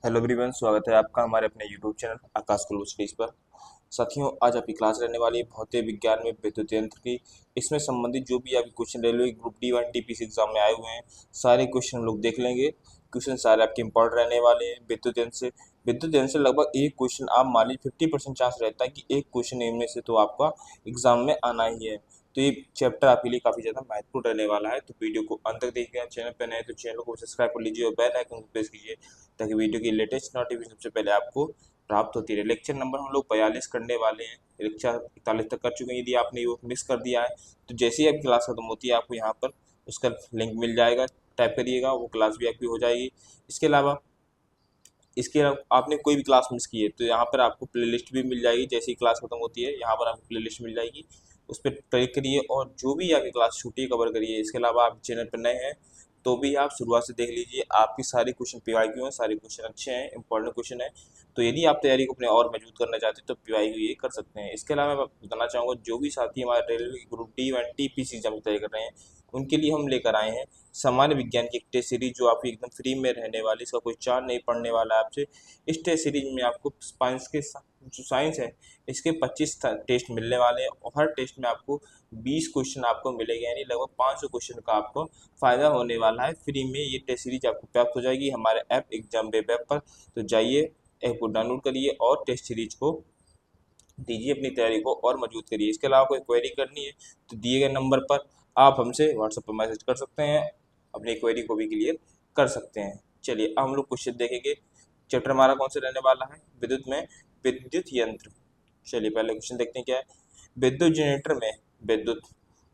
Hello everyone, स्वागत है आपका हमारे अपने यूट्यूब चैनल आकाश कुल्लू स्टेज पर। साथियों, आज आपकी क्लास रहने वाली है भौतिक विज्ञान में विद्युत यंत्र की। इसमें संबंधित जो भी आपके question railway group D1 TPC exam में आए हुए हैं, सारे क्वेश्चन हम लोग देख लेंगे। क्वेश्चन सारे आपके इंपॉर्टेंट रहने वाले हैं विद्युत यंत्र से। विद्युत यंत्र से लगभग एक क्वेश्चन, आप मान लीजिए 50% चांस रहता है कि एक क्वेश्चन इनमें से तो आपका एग्जाम में आना ही है। तो ये चैप्टर आपके लिए काफ़ी ज़्यादा महत्वपूर्ण रहने वाला है। तो वीडियो को अंत तक देखिएगा। चैनल पर नए तो चैनल को सब्सक्राइब कर लीजिए और बेल आइकन को प्रेस कीजिए ताकि वीडियो की लेटेस्ट नोटिफिकेशन सबसे पहले आपको प्राप्त होती रहे। लेक्चर नंबर हम लोग 42 करने वाले हैं। लेक्चर 41 तक कर चुके हैं। यदि आपने वो मिस कर दिया है तो जैसे ही आपकी क्लास खत्म होती है आपको यहाँ पर उसका लिंक मिल जाएगा, टाइप करिएगा, वो क्लास भी आपकी हो जाएगी। इसके अलावा आपने कोई भी क्लास मिस की है तो यहाँ पर आपको प्लेलिस्ट भी मिल जाएगी। जैसे ही क्लास खत्म होती है यहाँ पर आपको प्लेलिस्ट मिल जाएगी, उस पर क्लिक करिए और जो भी आपकी क्लास छूटी है कवर करिए। इसके अलावा आप चैनल पर नए हैं तो भी आप शुरुआत से देख लीजिए। आपकी सारी क्वेश्चन PYQ हैं, सारे क्वेश्चन अच्छे हैं, इंपॉर्टेंट क्वेश्चन है। तो यदि आप तैयारी को अपने और मजबूत करना चाहते हैं तो PYQ ये कर सकते हैं। इसके अलावा मैं आपको बताना चाहूँगा, जो भी साथी हमारे railway group D1 TPC exam की तैयारी कर रहे हैं उनके लिए हम लेकर आए हैं सामान्य विज्ञान की एक टेस्ट सीरीज जो आपकी एकदम फ्री में रहने वाली। इसका कोई चार्ज नहीं पड़ने वाला है आपसे। इस टेस्ट सीरीज में आपको जो साइंस है इसके 25 टेस्ट मिलने वाले हैं और हर टेस्ट में आपको 20 क्वेश्चन आपको मिलेंगे, यानी लगभग 500 क्वेश्चन का आपको फायदा होने वाला है। फ्री में ये टेस्ट सीरीज आपको प्राप्त हो जाएगी हमारे ऐप एग्जाम वेब ऐप पर। तो जाइए, ऐप को डाउनलोड करिए और टेस्ट सीरीज को दीजिए, अपनी तैयारी को और मजबूत करिए। इसके अलावा कोई क्वेरी करनी है तो दिए गए नंबर पर आप हमसे व्हाट्सएप पर मैसेज कर सकते हैं, अपनी क्वेरी को भी क्लियर कर सकते हैं। चलिए अब हम लोग क्वेश्चन देखेंगे। चैप्टर हमारा कौन सा रहने वाला है? विद्युत में विद्युत यंत्र। चलिए पहले क्वेश्चन देखते हैं क्या है। विद्युत जनरेटर में विद्युत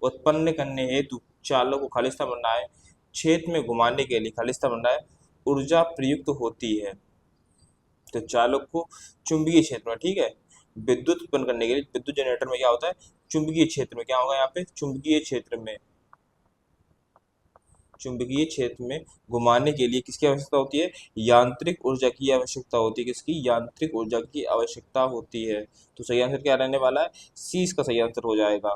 उत्पन्न करने हेतु चालक को खालिस्ता बनाए क्षेत्र में घुमाने के लिए खालिस्ता बनाए ऊर्जा प्रयुक्त होती है। तो चालक को चुंबकीय क्षेत्र में, ठीक है, विद्युत उत्पन्न करने के लिए विद्युत जनरेटर में क्या होता है, चुंबकीय क्षेत्र में क्या होगा, यहाँ पे चुंबकीय क्षेत्र में घुमाने के लिए किसकी आवश्यकता होती है? यांत्रिक ऊर्जा की आवश्यकता होती है। किसकी? यांत्रिक ऊर्जा की आवश्यकता होती है। तो सही आंसर क्या रहने वाला है? सी इसका सही आंसर हो जाएगा।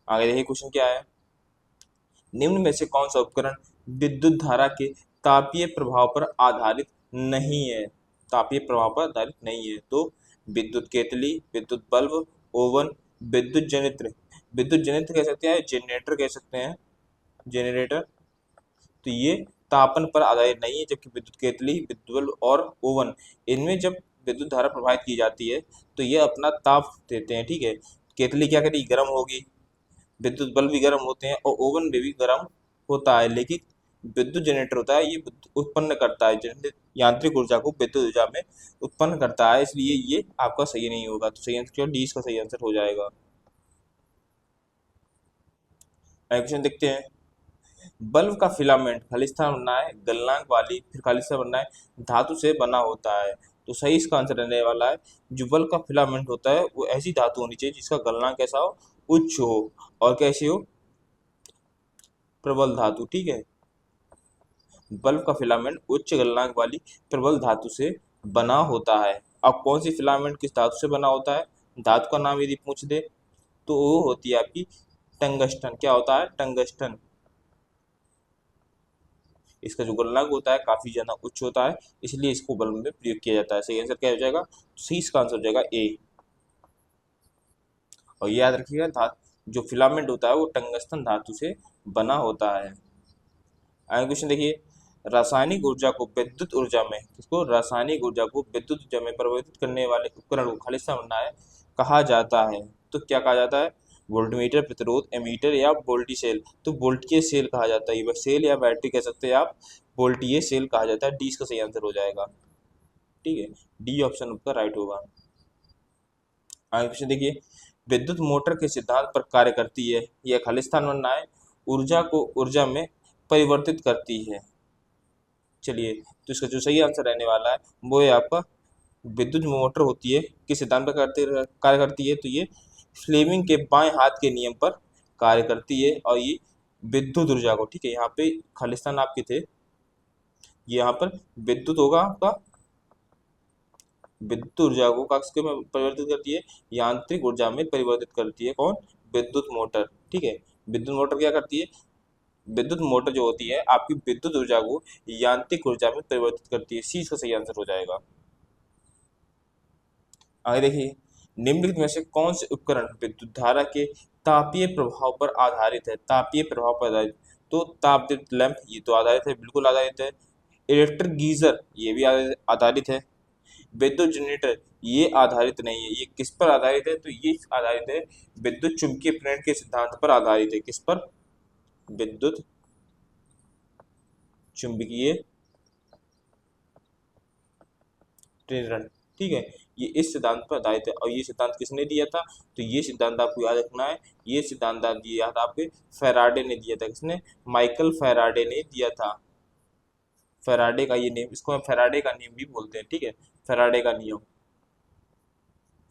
आगे देखिए क्वेश्चन क्या है। निम्न में से कौन सा उपकरण विद्युत धारा के तापीय प्रभाव पर आधारित नहीं है? तापीय प्रभाव पर आधारित नहीं है। तो विद्युत केतली, विद्युत बल्ब, ओवन, विद्युत जनित्र। विद्युत जनित्र कह सकते हैं, जनरेटर कह सकते हैं, जनरेटर। तो ये तापन पर आधारित नहीं है, जबकि विद्युत केतली, विद्युत बल्ब और ओवन, इनमें जब विद्युत धारा प्रवाहित की जाती है तो ये अपना ताप देते हैं, ठीक है। केतली क्या करेगी? गर्म होगी। विद्युत बल्ब भी गर्म होते हैं और ओवन में भी गर्म होता है, लेकिन विद्युत जनरेटर होता है ये उत्पन्न करता है, यांत्रिक ऊर्जा को विद्युत ऊर्जा में उत्पन्न करता है, इसलिए ये आपका सही नहीं होगा। तो सही आंसर क्या? डी इसका सही आंसर हो जाएगा। क्वेश्चन देखते हैं। बल्ब का फिलामेंट खालिस्तान बनना है गलनांक वाली, फिर खालिस्तान बनना है धातु से बना होता है। तो सही इसका आंसर रहने वाला है, जो बल्ब का फिलामेंट होता है वो ऐसी धातु होनी चाहिए जिसका गलनांक कैसा हो? उच्च हो। और कैसी हो? प्रबल धातु, ठीक है। बल्ब का फिलामेंट उच्च गलनांक वाली प्रबल धातु से बना होता है। अब कौन सी फिलामेंट किस धातु से बना होता है? धातु का नाम यदि पूछ दे तो वो होती है आपकी टंगस्टन। क्या होता है? टंगस्टन। इसका जो गलनांक होता है काफी ज्यादा उच्च होता है, इसलिए इसको बल्ब में प्रयोग किया जाता है। सही आंसर क्या हो जाएगा? सी इसका आंसर हो जाएगा ए। और याद रखिएगा, धातु जो फिलामेंट होता है वो टंगस्टन धातु से बना होता है। आगे क्वेश्चन देखिए। रासायनिक ऊर्जा को विद्युत ऊर्जा में, किसको? रासायनिक ऊर्जा को विद्युत ऊर्जा में परिवर्तित करने वाले उपकरण को खालिस्तान बनाए कहा जाता है। तो क्या कहा जाता है? वोल्टमीटर, प्रतिरोध, एमीटर या वोल्टी सेल। तो वोल्टीय सेल कहा जाता है, सेल या बैटरी कह सकते हैं आप, वोल्टीय सेल कहा जाता है। डी इसका सही आंसर हो जाएगा, ठीक है। डी ऑप्शन आपका राइट होगा। आगे क्वेश्चन देखिए। विद्युत मोटर के सिद्धांत पर कार्य करती है, यह खालिस्तान बनना है ऊर्जा को ऊर्जा में परिवर्तित करती है। चलिए, तो इसका जो सही आंसर रहने वाला है वो है आपका विद्युत मोटर होती है किस सिद्धांत पर कार्य करती है? तो ये फ्लेमिंग के बाएं हाथ के नियम पर कार्य करती है और ये विद्युत ऊर्जा को, ठीक है, यहाँ पे खालिस्तान आपके थे, ये यहाँ पर विद्युत होगा आपका, विद्युत ऊर्जा को किसके में परिवर्तित करती है? यांत्रिक ऊर्जा में परिवर्तित करती है। कौन? विद्युत मोटर, ठीक है। विद्युत मोटर क्या करती है? विद्युत मोटर जो होती है आपकी विद्युत ऊर्जा को यांत्रिक ऊर्जा में परिवर्तित करती है। सी इसका सही आंसर हो जाएगा। आगे देखिए, निम्नलिखित में से कौन से उपकरण विद्युत धारा के तापीय प्रभाव पर आधारित है? तापीय प्रभाव पर आधारित, तो तापदीप्त लैंप ये तो आधारित है, बिल्कुल आधारित है। इलेक्ट्रिक गीजर ये भी आधारित है। विद्युत जनरेटर ये आधारित नहीं है। ये किस पर आधारित है? तो ये आधारित है विद्युत चुंबकीय प्रेरण के सिद्धांत पर आधारित है। किस पर? विद्युत चुंबकीय प्रेरण, ठीक है। ये इस सिद्धांत पर आधारित है। और ये सिद्धांत किसने दिया था? तो ये सिद्धांत आपको याद रखना है। ये सिद्धांत दिया था आपके फैराडे ने दिया था। किसने? माइकल फैराडे ने दिया था। फैराडे का ये नेम, इसको हम फैराडे का नियम भी बोलते हैं, ठीक है, फैराडे का नियम।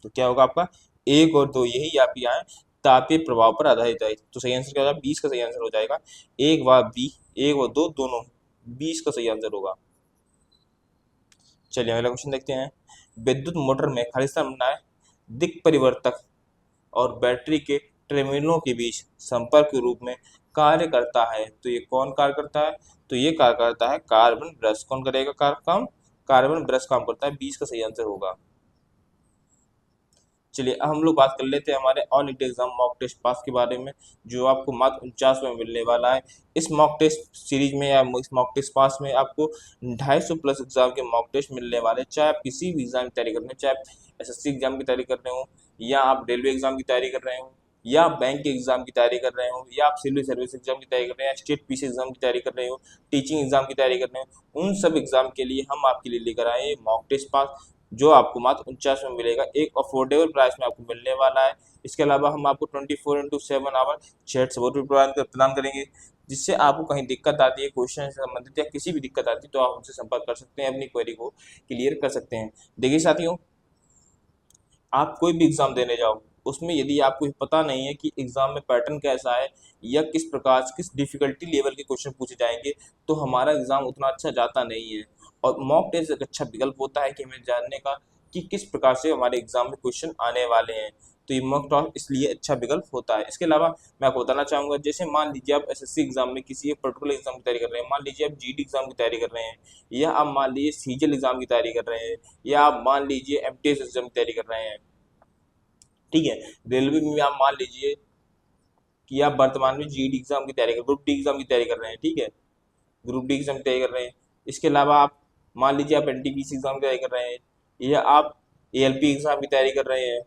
तो क्या होगा आपका? 1 और 2 यही आप यहाँ तापीय प्रभाव पर आधारित है। तो सही आंसर क्या होगा? 20 का सही आंसर हो जाएगा। 1 व 2 दोनों 20 का सही आंसर होगा। चलिए अगला क्वेश्चन देखते हैं। विद्युत मोटर में खाली स्थान बनना है। दिक् परिवर्तक और बैटरी के टर्मिनलों के बीच संपर्क के रूप में कार्य करता है। तो ये कौन कार्य करता है? तो ये कार्य करता है कार्बन ब्रश। कौन करेगा कार्य काम? कार्बन ब्रश काम करता है। 20 का सही आंसर होगा। चलिए अब हम लोग बात कर लेते हैं हमारे all India exam mock test pass के बारे में, जो आपको मात्र 49 में मिलने वाला है। इस मॉक टेस्ट सीरीज में या इस मॉक टेस्ट पास में आपको 250 प्लस एग्जाम के मॉक टेस्ट मिलने वाले हैं। चाहे आप किसी भी एग्जाम की तैयारी कर रहे हैं, चाहे आप एसएससी एग्जाम की तैयारी कर रहे हो, या आप रेलवे एग्जाम की तैयारी कर रहे हो, या आप बैंक के एग्जाम की तैयारी कर रहे हो, या आप सिविल सर्विस एग्जाम की तैयारी कर रहे हैं, स्टेट पीसी एग्जाम की तैयारी कर रहे हो, टीचिंग एग्जाम की तैयारी कर रहे हो, उन सब एग्जाम के लिए हम आपके लिए लेकर आए मॉक टेस्ट पास, जो आपको मात्र 49 में मिलेगा। एक अफोर्डेबल प्राइस में आपको मिलने वाला है। इसके अलावा हम आपको 24/7 आवर चैट सपोर्ट भी प्रदान करेंगे, जिससे आपको कहीं दिक्कत आती है क्वेश्चन से संबंधित या किसी भी दिक्कत आती है तो आप हमसे संपर्क कर सकते हैं, अपनी क्वेरी को क्लियर कर सकते हैं। देखिए साथियों, आप कोई भी एग्जाम देने जाओ, उसमें यदि आपको पता नहीं है कि एग्जाम में पैटर्न कैसा है या किस प्रकार किस डिफिकल्टी लेवल के क्वेश्चन पूछे जाएंगे, तो हमारा एग्जाम उतना अच्छा जाता नहीं है। और मॉक टेस्ट एक अच्छा विकल्प होता है कि हमें जानने का कि किस प्रकार से हमारे एग्जाम में क्वेश्चन आने वाले हैं। तो ये मॉक टेस्ट इसलिए अच्छा विकल्प होता है। इसके अलावा मैं आपको बताना चाहूँगा, जैसे मान लीजिए आप एसएससी एग्जाम में किसी एक पर्टिकुलर एग्जाम की तैयारी कर रहे हैं, मान लीजिए आप जीडी एग्जाम की तैयारी कर रहे हैं, या आप मान लीजिए सीजीएल एग्जाम की तैयारी कर रहे हैं, या आप मान लीजिए एमटीएस एग्जाम की तैयारी कर रहे हैं, ठीक है। रेलवे में आप मान लीजिए कि आप वर्तमान में जीडी एग्जाम की तैयारी ग्रुप डी एग्जाम की तैयारी कर रहे हैं, ठीक है, ग्रुप डी एग्जाम की तैयारी कर रहे हैं। इसके अलावा आप मान लीजिए आप एनटीपीसी एग्जाम की तैयारी कर रहे हैं, या आप एएलपी एग्जाम की तैयारी कर रहे हैं,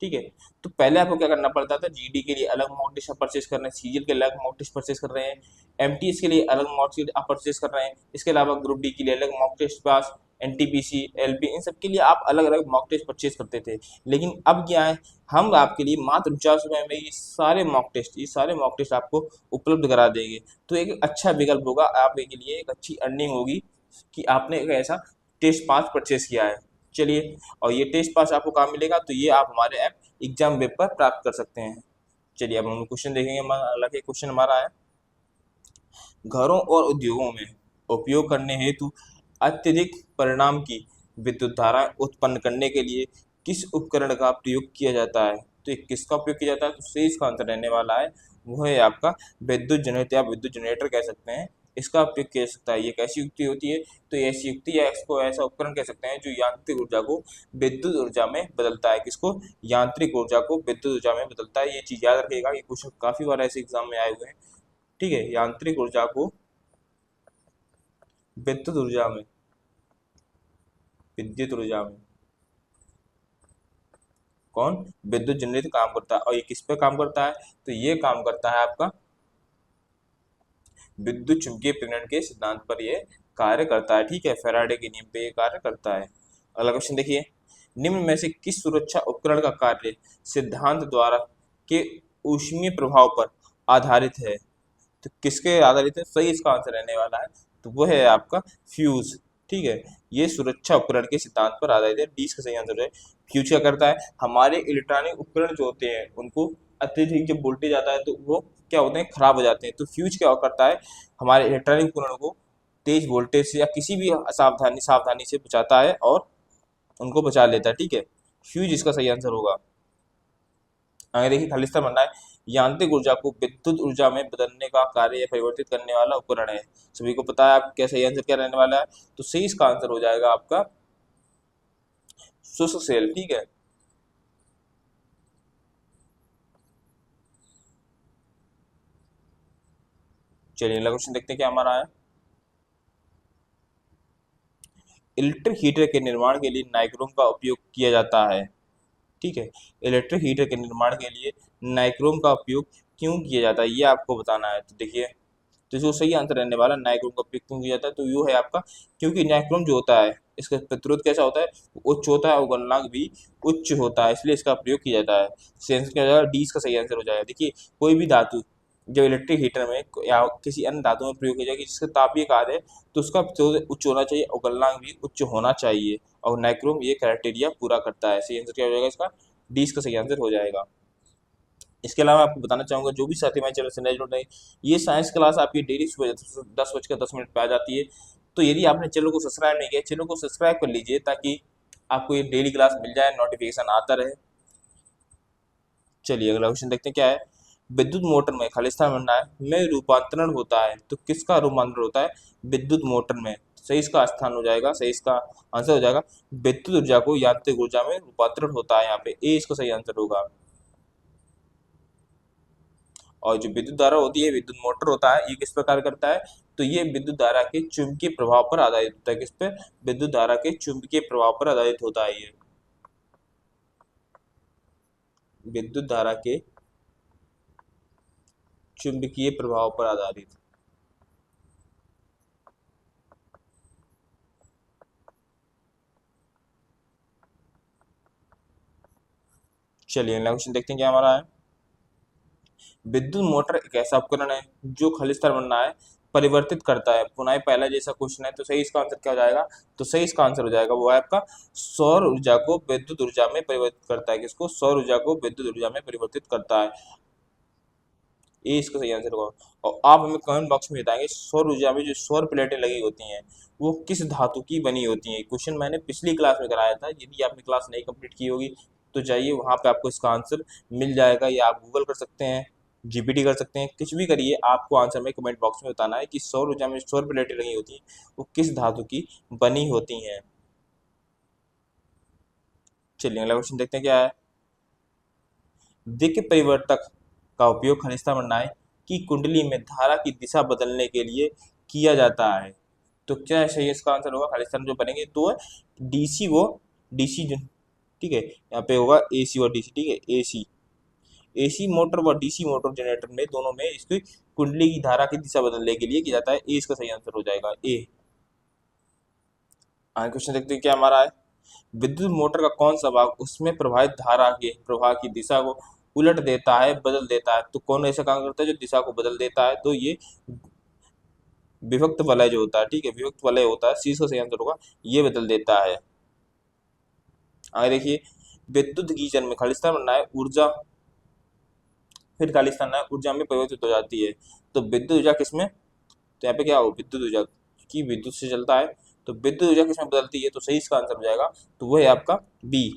ठीक है। तो पहले आपको क्या करना पड़ता था? जीडी के लिए अलग मॉक टेस्ट आप परचेस कर रहे हैं, सीजीएल के अलग मॉक टेस्ट परचेस कर रहे हैं, एमटीएस के लिए अलग मॉक टेस्ट आप परचेस कर रहे हैं, इसके अलावा ग्रुप डी के लिए अलग mock test pass, NTPC, LP, इन सब के लिए आप अलग अलग मॉक टेस्ट परचेस करते थे। लेकिन अब क्या है, हम आपके लिए मात्र 49 रुपये में ये सारे मॉक टेस्ट आपको उपलब्ध करा देंगे। तो एक अच्छा विकल्प होगा आपके लिए, एक अच्छी अर्निंग होगी कि आपने एक ऐसा टेस्ट पास परचेस किया है। चलिए, और ये टेस्ट पास आपको कहाँ मिलेगा? तो ये आप हमारे ऐप एग्जाम वेब पर प्राप्त कर सकते हैं। चलिए अब हम क्वेश्चन देखेंगे। अगला क्वेश्चन हमारा है, घरों और उद्योगों में उपयोग करने हेतु अत्यधिक परिणाम की विद्युत धारा उत्पन्न करने के लिए किस उपकरण का प्रयोग किया जाता है? तो ये किसका उपयोग किया जाता है? तो सही इसका आंसर रहने वाला है वो है आपका विद्युत जनरेटर, या विद्युत जनरेटर कह सकते हैं। इसका उपयोग किया जा सकता है। ये कैसी युक्ति होती है? तो ऐसी युक्ति या इसको ऐसा उपकरण कह सकते हैं जो यांत्रिक ऊर्जा को विद्युत ऊर्जा में बदलता है। किसको? यांत्रिक ऊर्जा को विद्युत ऊर्जा में बदलता है। ये चीज याद रखिएगा, ये क्वेश्चन काफी बार ऐसे एग्जाम में आए हुए हैं, ठीक है। यांत्रिक ऊर्जा को विद्युत ऊर्जा में, विद्युत ऊर्जा में कौन? विद्युत जनरेटर काम करता है। और ये किस पे काम करता है? तो ये काम करता है आपका विद्युत चुंबकीय प्रेरण के सिद्धांत पर ये कार्य करता है, ठीक है। फैराडे के नियम पे ये कार्य करता है। अगला क्वेश्चन देखिए, निम्न में से किस सुरक्षा उपकरण का कार्य सिद्धांत द्वारा के ऊष्मीय प्रभाव पर आधारित है? तो किसके आधारित है? सही इसका आंसर रहने वाला है तो वो है आपका फ्यूज, ठीक है। ये सुरक्षा उपकरण के सिद्धांत पर आधारित है। 20 का सही आंसर है। फ्यूज क्या करता है? हमारे इलेक्ट्रॉनिक उपकरण जो होते हैं उनको अत्यधिक जब वोल्टेज आता है तो वो क्या होते हैं? खराब हो जाते हैं। तो फ्यूज क्या करता है? हमारे इलेक्ट्रॉनिक उपकरणों को तेज वोल्टेज से या किसी भी सावधानी से बचाता है और उनको बचा लेता है, ठीक है। फ्यूज इसका सही आंसर होगा। आगे देखिए खालिस्तान बनना है, यांत्रिक ऊर्जा को विद्युत ऊर्जा में बदलने का कार्य या परिवर्तित करने वाला उपकरण है। सभी को पता है आप क्या सही आंसर क्या रहने वाला है, तो सही इसका आंसर हो जाएगा आपका शुष्क सेल। ठीक है, चलिए अगला क्वेश्चन देखते हैं क्या हमारा है। इलेक्ट्रिक हीटर के निर्माण के लिए नाइक्रोम का उपयोग किया जाता है। ठीक है, इलेक्ट्रिक हीटर के निर्माण के लिए नाइक्रोम का उपयोग क्यों किया जाता है, ये आपको बताना है। तो देखिए, तो जो सही आंसर रहने वाला नाइक्रोम का उपयोग क्यों किया जाता है, तो यो है आपका, क्योंकि नाइक्रोम जो होता है इसका प्रतिरोध कैसा होता है, उच्च होता है और गलनांक भी उच्च होता है, इसलिए इसका प्रयोग किया जाता है। सही आंसर क्या हो जाएगा, डी इसका सही आंसर हो जाएगा। देखिए, कोई भी धातु जब इलेक्ट्रिक हीटर में या किसी अन्य धातु में प्रयोग की जाएगी जिसका तापीय कार्य है, तो उसका प्रतिरोध उच्च होना चाहिए और गलनांक भी उच्च होना चाहिए, और नाइक्रोम ये क्राइटेरिया पूरा करता है। सही आंसर क्या हो जाएगा इसका, डी इसका सही आंसर हो जाएगा। इसके अलावा आपको बताना चाहूंगा, जो भी साथी हमारे चैनल से नए जुड़ रहे हैं, ये साइंस क्लास आपकी डेली सुबह 10:10 पे आ जाती है। तो यदि आपने चैनल को सब्सक्राइब नहीं किया, चैनल को सब्सक्राइब कर लीजिए ताकि आपको ये डेली क्लास मिल जाए, नोटिफिकेशन आता रहे। चलिए अगला क्वेश्चन देखते हैं क्या है। विद्युत मोटर में खालिस्तान बनना है में रूपांतरण होता है, तो किसका रूपांतरण होता है विद्युत मोटर में, सही इसका स्थान हो जाएगा, सही इसका आंसर हो जाएगा विद्युत ऊर्जा को यांत्रिक ऊर्जा में रूपांतरण होता है। यहाँ पे ए इसका सही आंसर होगा। और जो विद्युत धारा होती है, विद्युत मोटर होता है, ये किस प्रकार करता है, तो ये विद्युत धारा के चुंबकीय प्रभाव पर आधारित होता है। किस पे, विद्युत धारा के चुंबकीय प्रभाव पर आधारित होता है। ये विद्युत धारा के चुंबकीय प्रभाव पर आधारित। चलिए अगला क्वेश्चन देखते हैं क्या हमारा है। विद्युत मोटर एक ऐसा उपकरण है जो खालिस्तान बनना है परिवर्तित करता है। पुनः पहला जैसा क्वेश्चन है, तो सही इसका आंसर क्या हो जाएगा, तो सही इसका आंसर हो जाएगा वो है आपका सौर ऊर्जा को विद्युत ऊर्जा में परिवर्तित करता है। किसको, सौर ऊर्जा को विद्युत ऊर्जा में परिवर्तित करता है। ये इसका सही आंसर होगा। और आप हमें कमेंट बॉक्स में बताएंगे सौर ऊर्जा में जो सौर प्लेटें लगी होती हैं वो किस धातु की बनी होती हैं। क्वेश्चन मैंने पिछली क्लास में कराया था, यदि आपने क्लास नहीं कंप्लीट की होगी तो जाइए वहाँ पे आपको इसका आंसर मिल जाएगा, या आप गूगल कर सकते हैं, जीपीटी कर सकते हैं, कुछ भी करिए, आपको आंसर में कमेंट बॉक्स में बताना है कि सौर ऊर्जा में सौर प्लेटें लगी होती हैं वो किस धातु की बनी होती हैं। चलिए अगला क्वेश्चन देखते हैं क्या है। दिक् परिवर्तक का उपयोग खनिजता मंडाएं की कुंडली में धारा की दिशा बदलने के लिए किया जाता है, तो क्या है सही इसका आंसर होगा, खालिस्तान जो बनेंगे तो डीसी वो डीसी, ठीक है, यहाँ पे होगा एसी और डीसी। ठीक है, एसी एसी मोटर व डीसी मोटर जनरेटर में दोनों में इसकी कुंडली की धारा की दिशा बदलने के लिए किया जाता है। ए इसका सही आंसर हो जाएगा, ए। आगे क्वेश्चन देखते हैं क्या हमारा है। विद्युत मोटर का कौन सा भाग उसमें प्रवाहित धारा के प्रवाह की दिशा को उलट देता है, बदल देता है, तो कौन ऐसा काम करता है जो दिशा को बदल देता है, तो ये विभक्त वलय जो होता है। ठीक है, विभक्त वलय होता है, सी इसका सही आंसर होगा, ये बदल देता है। आगे देखिए, विद्युत गीजर में खालिस्तान बनना है ऊर्जा, फिर खालिस्तान है ऊर्जा में परिवर्तित हो जाती है, तो विद्युत ऊर्जा किसमें, तो यहाँ पे क्या हो, विद्युत ऊर्जा की विद्युत से चलता है, तो विद्युत ऊर्जा किसमें बदलती है, तो सही इसका आंसर हो जाएगा, तो वो है आपका बी,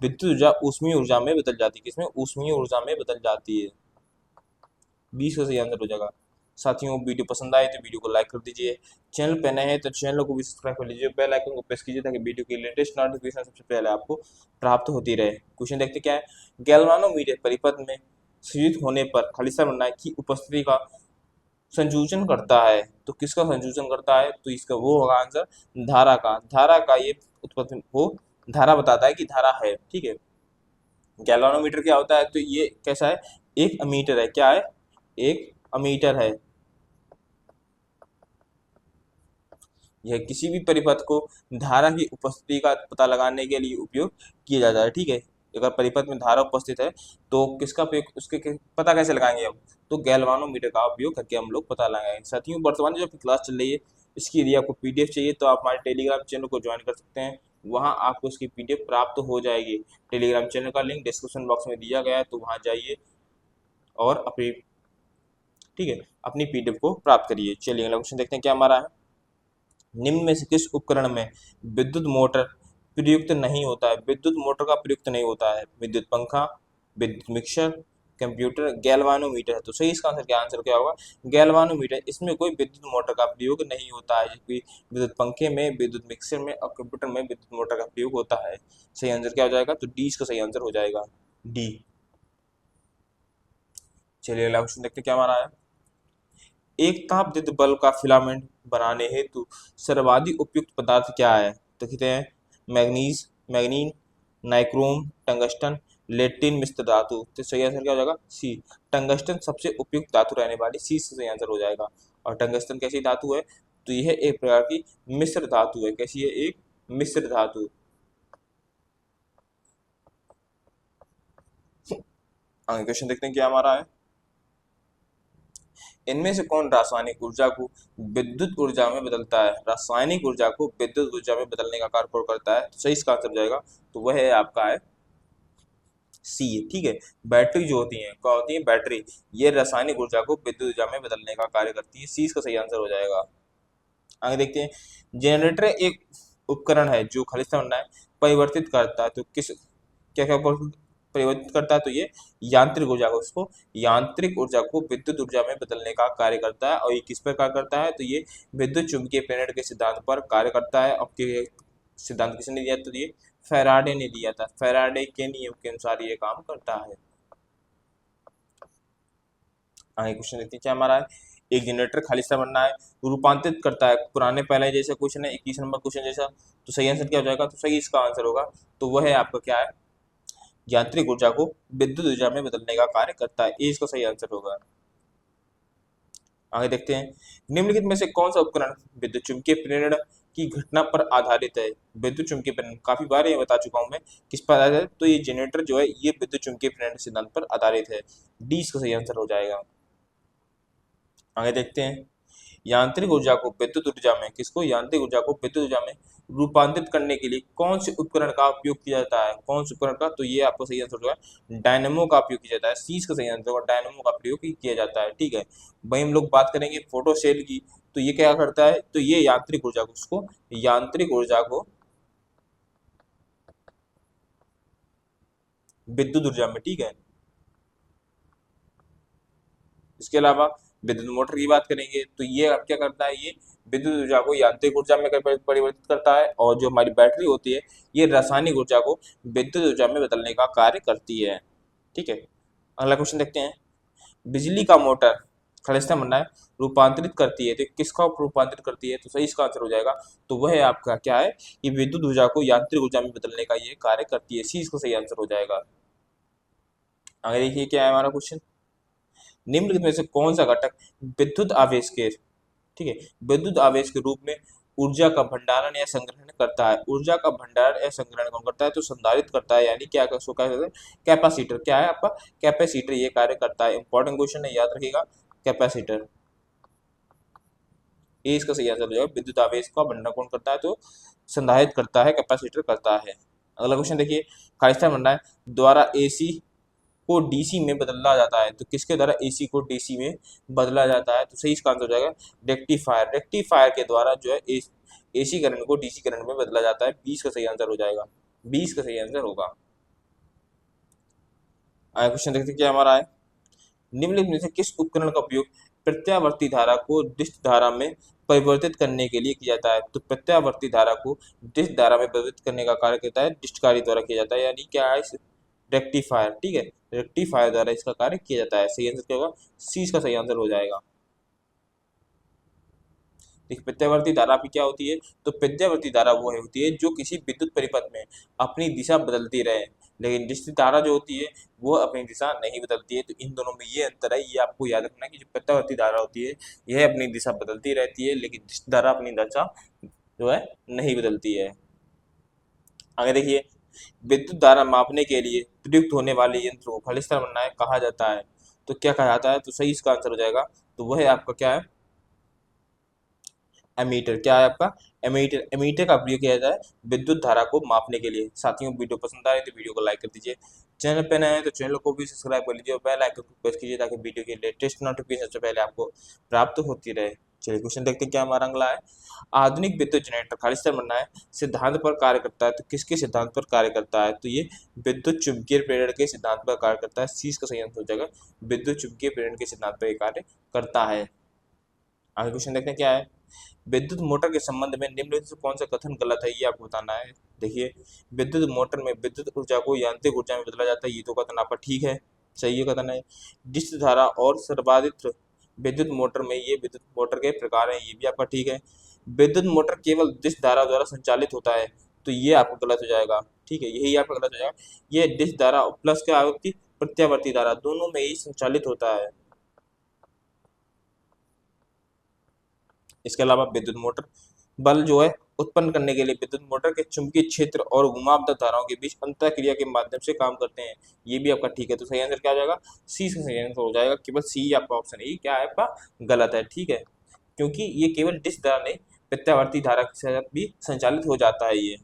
विद्युत ऊर्जा ऊष्मीय ऊर्जा में बदल जाती है। किसमें, ऊष्मीय ऊर्जा में बदल जाती है, 20 का सही आंसर हो जाएगा। साथियों, वीडियो पसंद आए तो वीडियो को लाइक कर दीजिए, चैनल पे नए हैं तो चैनल को भी सब्सक्राइब कर लीजिए, बेल आइकन को प्रेस कीजिए ताकि वीडियो की लेटेस्ट नोटिफिकेशन सबसे पहले आपको प्राप्त होती रहे। क्वेश्चन देखते क्या है। गैल्वानोमीटर परिपथ में संयुक्त होने पर खालिस्तान बनना की उपस्थिति का संयोजन करता है, तो किसका संयोजन करता है, तो इसका वो होगा आंसर धारा का। धारा का ये उत्पत्ति वो धारा बताता है कि धारा है। ठीक है, गैल्वानोमीटर क्या होता है, तो ये कैसा है, एक अमीटर है। क्या है, एक अमीटर है। यह किसी भी परिपथ को धारा की उपस्थिति का पता लगाने के लिए उपयोग किया जाता है। ठीक है, अगर परिपथ में धारा उपस्थित है तो किसका उपयोग, पता कैसे लगाएंगे हम, तो गैल्वानोमीटर का उपयोग करके हम लोग पता लगाएंगे। साथियों, वर्तमान जो क्लास चल रही है इसकी यदि आपको पीडीएफ चाहिए तो आप हमारे टेलीग्राम चैनल को ज्वाइन कर सकते हैं, वहाँ आपको इसकी पीडीएफ प्राप्त हो जाएगी। टेलीग्राम चैनल का लिंक डिस्क्रिप्शन बॉक्स में दिया गया है, तो वहाँ जाइए और अपनी, ठीक है, अपनी पीडीएफ को प्राप्त करिए। चलिए अगला क्वेश्चन देखते हैं क्या हमारा है। निम्न में से किस उपकरण में विद्युत मोटर प्रयुक्त नहीं होता है, विद्युत मोटर का प्रयुक्त नहीं होता है, विद्युत पंखा, विद्युत मिक्सर, कंप्यूटर, गैल्वानोमीटर है। तो सही इसका आंसर क्या होगा? गैल्वानोमीटर। इसमें कोई विद्युत मोटर का प्रयोग नहीं होता है, जबकि विद्युत पंखे में, विद्युत मिक्सर में और कंप्यूटर में विद्युत मोटर का प्रयोग होता है। सही आंसर क्या हो जाएगा? तो डी इसका सही आंसर हो जाएगा, डी। चलिए अगला क्वेश्चन देखते हैं क्या हमारा है। एक ताप विद्युत बल्ब का फिलामेंट बनाने हेतु सर्वाधिक उपयुक्त पदार्थ क्या है? तो कहते हैं मैग्नीज, मैग्नीन, नाइक्रोम, टंगस्टन, लेटिन मिश्र धातु। तो सही आंसर क्या हो जाएगा? सी। टंगस्टन सबसे उपयुक्त धातु रहने वाली, सी से सही आंसर हो जाएगा। और टंगस्टन कैसी धातु है? तो यह एक प्रकार की मिश्र धातु है। कैसी है? एक मिश्र धातु। आगे क्वेश्चन देखते हैं क्या हमारा है। इनमें से कौन रासायनिक ऊर्जा को विद्युत ऊर्जा में बदलता है? रासायनिक ऊर्जा को विद्युत ऊर्जा में बदलने का कार्य कौन करता है? तो सही इसका आंसर हो जाएगा, तो वह है आपका है सी। ठीक है, बैटरी जो होती है, क्या होती है? बैटरी। ये रासायनिक ऊर्जा को विद्युत ऊर्जा में बदलने का कार्य करती है। सी इसका सही आंसर हो जाएगा। आगे देखते हैं। जनरेटर एक उपकरण है जो खालिस्तान है परिवर्तित करता है। तो किस क्या क्या परिवर्तित करता है? तो ये यांत्रिक ऊर्जा को, उसको यांत्रिक ऊर्जा को विद्युत ऊर्जा में बदलने का कार्य करता है। और ये किस पर कार्य करता है? तो ये विद्युत चुंबकीय प्रेरण के सिद्धांत पर कार्य करता है। और सिद्धांत किसने दिया? तो ये फैराडे ने दिया था। फैराडे के नियम के अनुसार ये काम करता है। आगे क्वेश्चन देखते हैं क्या हमारा है। एक जनरेटर खालिस्तान बनना है, रूपांतरित करता है। पुराने पहले जैसा क्वेश्चन है, 21 नंबर क्वेश्चन जैसा। तो सही आंसर क्या हो जाएगा? तो सही इसका आंसर होगा, तो वह है आपका क्या है? यांत्रिक ऊर्जा को विद्युत ऊर्जा में बदलने का कार्य करता है। ये इसका सही आंसर होगा। आगे देखते हैं। निम्नलिखित में से कौन सा उपकरण विद्युत चुंबकीय प्रेरण की घटना पर आधारित है? विद्युत चुंबकीय प्रेरण काफी बार ये बता चुका हूं मैं किस पर आधारित है। तो ये जनरेटर जो है ये विद्युत चुंबकीय प्रेरण सिद्धांत पर आधारित है। डी इसका सही आंसर हो जाएगा। आगे देखते हैं। यांत्रिक ऊर्जा को विद्युत ऊर्जा में, किसको? यांत्रिक ऊर्जा को विद्युत ऊर्जा में रूपांतरित करने के लिए कौन से उपकरण का उपयोग किया जाता है? कौन से उपकरण का? तो ये आपको सही आंसर होगा, डायनेमो का उपयोग किया जाता है। सी का सही आंसर होगा, डायनेमो का प्रयोग किया जाता है। ठीक है, वही हम लोग बात करेंगे फोटो सेल की। तो ये क्या करता है? तो ये यांत्रिक ऊर्जा को, उसको यांत्रिक ऊर्जा को विद्युत ऊर्जा में, ठीक है। इसके अलावा विद्युत मोटर की बात करेंगे तो ये अब क्या करता है? ये विद्युत ऊर्जा को यांत्रिक ऊर्जा में परिवर्तित करता है। और जो हमारी बैटरी होती है ये रासायनिक ऊर्जा को विद्युत ऊर्जा में बदलने का कार्य करती है। ठीक है, अगला क्वेश्चन देखते हैं। बिजली का मोटर खालिस्तान बनना है रूपांतरित करती है, तो किसका रूपांतरित करती है? तो सही इसका आंसर हो जाएगा, तो वह है आपका क्या है? कि विद्युत ऊर्जा को यांत्रिक ऊर्जा में बदलने का ये कार्य करती है। सी इसका सही आंसर हो जाएगा। आगे देखिए क्या है हमारा क्वेश्चन। निम्नलिखित में से कौन सा घटक विद्युत आवेश के, ठीक है, विद्युत आवेश के रूप में ऊर्जा का भंडारण या संग्रहण करता है? ऊर्जा का भंडारण या संग्रहण कौन करता है? तो संधारित करता है, यानी क्या उसको क्या कहते हैं? कैपेसिटर। क्या है आपका? कैपेसिटर ये कार्य करता है। इंपॉर्टेंट क्वेश्चन है, याद रखिएगा, कैपेसिटर। ये इसका सही आंसर हो जाएगा। विद्युत आवेश का भंडारण कौन करता है? तो संधारित करता है, कैपेसिटर करता है। अगला क्वेश्चन देखिए। खालिस्तान बनना है द्वारा एसी को डीसी में बदला जाता है। तो किसके द्वारा एसी को डीसी में बदला जाता है? तो सही इसका आंसर हो जाएगा रेक्टिफायर। रेक्टिफायर के द्वारा जो है एसी करंट को डीसी करंट में बदला जाता है। 20 का सही आंसर हो जाएगा, 20 का सही आंसर होगा। आगे क्वेश्चन देखते हैं क्या हमारा है। निम्नलिखित में से किस उपकरण का उपयोग प्रत्यावर्ती धारा को डिस्क धारा में परिवर्तित करने के लिए किया जाता है? तो प्रत्यावर्ती धारा को डिस्क धारा में परिवर्तित करने का कार्य करता है डिस्ककारी द्वारा किया जाता है, यानी क्या है? रेक्टिफायर। ठीक है, रेक्टिफायर द्वारा इसका कार्य किया जाता है। सही आंसर क्या होगा? सी इसका सही आंसर हो जाएगा। देखिए प्रत्यावर्ती धारा भी क्या होती है? तो प्रत्यावर्ती धारा वो होती है जो किसी विद्युत परिपथ में अपनी दिशा बदलती रहे, लेकिन निश्चित धारा जो होती है वो अपनी दिशा नहीं बदलती है। तो इन दोनों में ये अंतर है, ये आपको याद रखना है कि जो प्रत्यावर्ती धारा होती है यह अपनी दिशा बदलती रहती है, लेकिन निश्चित धारा अपनी दिशा जो है नहीं बदलती है। आगे देखिए। विद्युत धारा मापने के लिए प्रयुक्त होने वाले यंत्र को खालिस्तान बनना है कहा जाता है। तो क्या कहा जाता है? तो सही इसका आंसर हो जाएगा, तो वह है आपका क्या है? एमीटर क्या है आपका? एमीटर। एमीटर का प्रयोग किया जाता है विद्युत धारा को मापने के लिए। साथियों, वीडियो पसंद आ रही है तो वीडियो को लाइक कर दीजिए। चैनल पे नए हैं तो चैनल को भी सब्सक्राइब कर लीजिए और बेल आइकन को प्रेस कीजिए ताकि वीडियो की लेटेस्ट नोटिफिकेशन सबसे पहले आपको प्राप्त होती रहे। चलिए क्वेश्चन देखते हैं क्या हमारा अगला है। आधुनिक विद्युत जनरेटर खालिस्तान बनना है सिद्धांत पर कार्य करता है, तो किसके सिद्धांत पर कार्य करता है? तो ये विद्युत चुंबकीय प्रेरण के सिद्धांत पर कार्य करता है। सी इसका सही आंसर हो जाएगा, विद्युत चुंबकीय प्रेरण के सिद्धांत पर कार्य करता है। आगे क्वेश्चन देखते हैं क्या है। विद्युत मोटर के संबंध में निम्नलिखित से कौन सा कथन गलत है, ये आपको बताना है। देखिए, विद्युत मोटर में विद्युत ऊर्जा को यांत्रिक ऊर्जा में बदला जाता है, ये तो कथन आपका ठीक है, सही है कथन है। डिस्क धारा और सर्वाधिक विद्युत मोटर में ये विद्युत मोटर के प्रकार हैं, ये भी आपका ठीक है। विद्युत मोटर केवल डिस्क धारा द्वारा संचालित होता है, तो ये आपको गलत हो जाएगा, ठीक है, यही आपका गलत हो जाएगा। ये डिस्क धारा प्लस क्या होती, प्रत्यावर्ती धारा, दोनों में ही संचालित होता है। इसके अलावा विद्युत मोटर बल जो है उत्पन्न करने के लिए विद्युत मोटर के चुंबकीय क्षेत्र और घुमावदार धाराओं के बीच अंतःक्रिया के माध्यम से काम करते हैं, ये भी आपका ठीक है। तो सही आंसर क्या हो जाएगा? सी से सही आंसर हो जाएगा। केवल सी आपका ऑप्शन है क्या है आपका गलत है, ठीक है, क्योंकि ये केवल डिस्क धारा नहीं प्रत्यावर्ती धारा के साथ भी संचालित हो जाता है ये।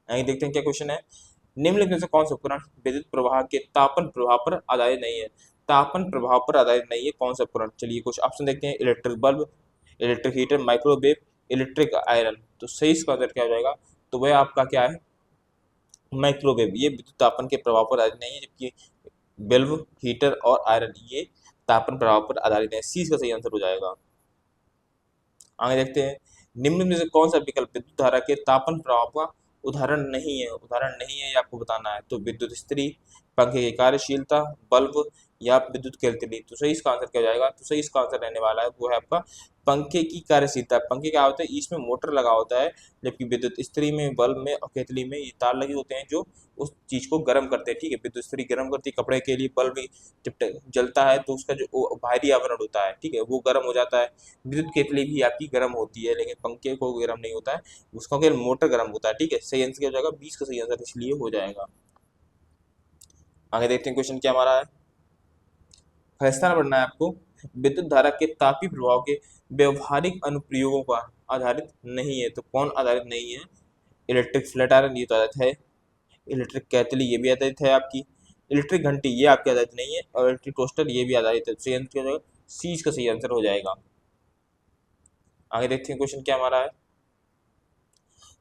आगे देखते हैं क्या क्वेश्चन है। निम्नलिखित में से कौन सा उपकरण विद्युत प्रवाह के तापन प्रभाव पर आधारित नहीं है? तापन प्रभाव पर आधारित नहीं है कौन सा उपकरण? चलिए कुछ ऑप्शन देखते हैं। Electric bulb, electric heater, microwave, electric iron. तो सही इसका आंसर क्या हो जाएगा? तो वह आपका क्या है? माइक्रोवेव। ये विद्युत तापन के प्रभाव पर आधारित नहीं है, जबकि बल्ब, हीटर और आयरन ये तापन प्रभाव पर आधारित है। सी इसका सही आंसर हो जाएगा। आगे देखते हैं। निम्न में से कौन सा विकल्प विद्युत धारा के तापन प्रभाव का उदाहरण नहीं है? उदाहरण नहीं है ये आपको बताना है। तो विद्युत इस्त्री, पंखे की कार्यशीलता, बल्ब या विद्युत केतली। तो सही इसका आंसर क्या हो जाएगा? तो सही इसका आंसर रहने वाला है वो है आपका पंखे की कार्यशीलता। पंखे क्या होता है, इसमें मोटर लगा होता है, जबकि विद्युत इस्त्री में, बल्ब में और केतली में ये तार लगे होते हैं जो उस चीज को गर्म करते हैं, ठीक है। विद्युत इस्त्री गर्म करती है कपड़े के लिए, बल्ब जब जलता है तो उसका जो बाहरी आवरण होता है, ठीक है, वो गर्म हो जाता है। विद्युत केतली भी आपकी गर्म होती है, लेकिन पंखे को गर्म नहीं होता है, उसका केवल मोटर गर्म होता है, ठीक है। सही आंसर क्या हो जाएगा? 20 का सही आंसर इसलिए हो जाएगा। आगे देखते हैं क्वेश्चन क्या हमारा है। फैसला बनना है आपको। विद्युत धारा के तापीय प्रभाव के व्यवहारिक अनुप्रयोगों का आधारित नहीं है, तो कौन आधारित नहीं है? इलेक्ट्रिक फ्लैट आयरन ये तो आधारित है, इलेक्ट्रिक केतली ये भी आधारित है आपकी, इलेक्ट्रिक घंटी ये आपके आधारित नहीं है, और इलेक्ट्रिक टोस्टर ये भी आधारित है। सही आंसर क्या हो जाएगा? सी इसका सही आंसर हो जाएगा। आगे देखते हैं क्वेश्चन क्या हमारा है।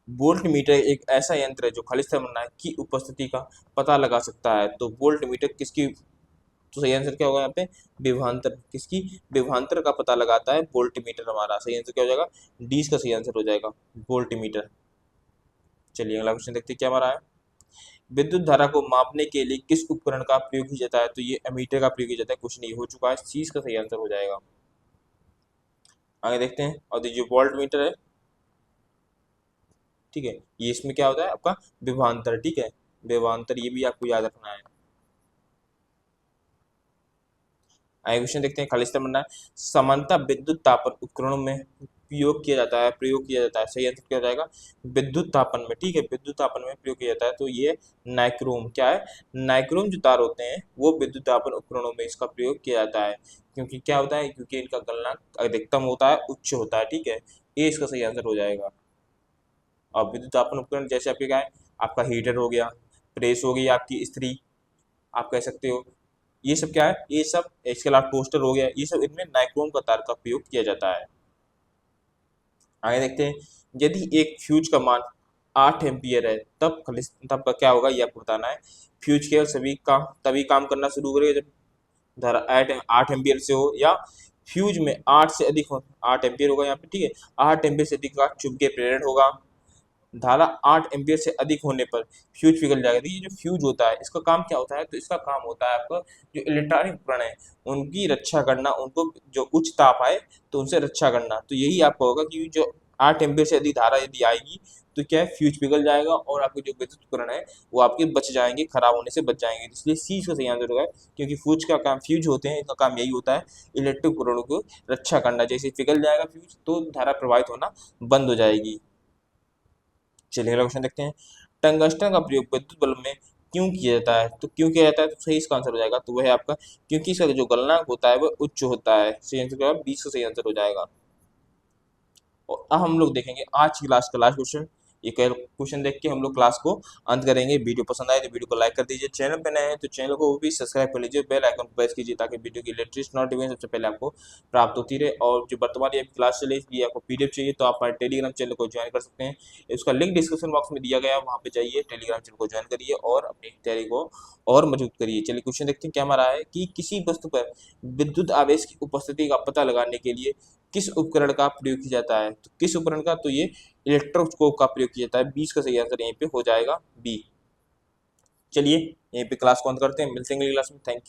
वोल्ट मीटर एक ऐसा यंत्र है जो खालिस्तान बनाए की उपस्थिति का पता लगा सकता है। तो वोल्ट मीटर किसकी, तो सही आंसर क्या होगा यहाँ पे? विभवांतर। किसकी? विभवांतर का पता लगाता है वोल्ट मीटर हमारा। सही आंसर क्या हो जाएगा? डी का सही आंसर हो जाएगा, वोल्ट मीटर। चलिए अगला क्वेश्चन देखते हैं क्या हमारा है। विद्युत धारा को मापने के लिए किस उपकरण का प्रयोग किया जाता है? तो ये एमीटर का प्रयोग किया जाता है। क्वेश्चन ये हो चुका है, सी का सही आंसर हो जाएगा। आगे देखते हैं। और जो वोल्ट मीटर है, ठीक है, ये इसमें क्या होता है आपका? विभवांतर, ठीक है, विभवांतर ये भी आपको याद रखना है। आगे क्वेश्चन देखते हैं। खालिस्तान बनना है समानता विद्युत तापन उपकरणों में प्रयोग किया जाता है। सही आंसर क्या हो जाएगा? विद्युत तापन में, ठीक है, विद्युत तापन में प्रयोग किया जाता है। तो ये नाइक्रोम क्या है? नाइक्रोम जो तार होते हैं वो विद्युत तापन उपकरणों में इसका प्रयोग किया जाता है। क्योंकि क्या होता है? क्योंकि इनका गलनांक अधिकतम होता है, उच्च होता है, ठीक है, ये इसका सही आंसर हो जाएगा। और विद्युत तापन उपकरण जैसे आपके क्या है, आपका हीटर हो गया, प्रेस हो गई, आपकी इस्त्री आप कह सकते हो, ये सब क्या है, ये सब, इसके अलावा टोस्टर हो गया, ये सब इनमें नाइक्रोम का तार का प्रयोग किया जाता है। आगे देखते हैं। यदि एक फ्यूज का मान 8 एम्पियर है तब का क्या होगा, ये आपको बताना है। फ्यूज केवल तभी काम करना शुरू करेगा जब धारा 8 एम्पियर से हो, या फ्यूज में 8 से अधिक हो, 8 एम्पियर होगा यहाँ पे, ठीक है, 8 एम्पियर से अधिक का चुंबकीय प्रेरण होगा। धारा 8 एम्पियर से अधिक होने पर फ्यूज पिघल जाएगा। देखिए जो फ्यूज होता है इसका काम क्या होता है? तो इसका काम होता है आपका जो इलेक्ट्रॉनिक उपकरण है उनकी रक्षा करना, उनको जो उच्च ताप आए तो उनसे रक्षा करना। तो यही आपका होगा कि जो 8 एम्पियर से अधिक धारा यदि आएगी तो क्या है, फ्यूज पिघल जाएगा और आपके जो विद्युत उपकरण है वो आपके बच जाएंगे, खराब होने से बच जाएंगे। इसलिए सी का सही आंसर होगा, क्योंकि फ्यूज होते हैं, इनका काम यही होता है इलेक्ट्रिक उपकरणों को रक्षा करना। जैसे पिघल जाएगा फ्यूज तो धारा प्रवाहित होना बंद हो जाएगी। चलिए अगला क्वेश्चन देखते हैं। टंगस्टन का प्रयोग विद्युत बल्ब में क्यों किया जाता है? तो क्यों किया जाता है? तो सही इसका आंसर हो जाएगा, तो वह है आपका क्योंकि इसका जो गलनांक होता है वह उच्च होता है। सही आंसर क्या होगा? 20 का सही आंसर हो जाएगा। और अब हम लोग देखेंगे आज की क्लास का लास्ट क्वेश्चन। ये क्वेश्चन देख के हम लोग क्लास को अंत करेंगे। वीडियो पसंद आए तो वीडियो को लाइक कर दीजिए, चैनल पे नए हैं तो चैनल को भी सब्सक्राइब कर लीजिए, बेल आइकन को प्रेस कीजिए ताकि वीडियो की लेटेस्ट नोटिफिकेशन सबसे पहले आपको प्राप्त होती रहे। और जो वर्तमान ये क्लास चले इसलिए आपको पीडीएफ चाहिए तो आप हमारे टेलीग्राम चैनल को ज्वाइन कर सकते हैं। उसका लिंक डिस्क्रिप्शन बॉक्स में दिया गया है, वहाँ पे जाइए, टेलीग्राम चैनल को ज्वाइन करिए और अपनी तैयारी को और मजबूत करिए। चलिए क्वेश्चन देखते हैं क्या हमारा है कि किसी वस्तु पर विद्युत आवेश की उपस्थिति का पता लगाने के लिए किस उपकरण का प्रयोग किया जाता है। तो किस उपकरण का, तो ये इलेक्ट्रोस्कोप का प्रयोग किया जाता है। 20 का सही आंसर यहीं पे हो जाएगा बी। चलिए यहीं पे क्लास को अंत करते हैं, मिलते हैं अगली क्लास में। Thank you.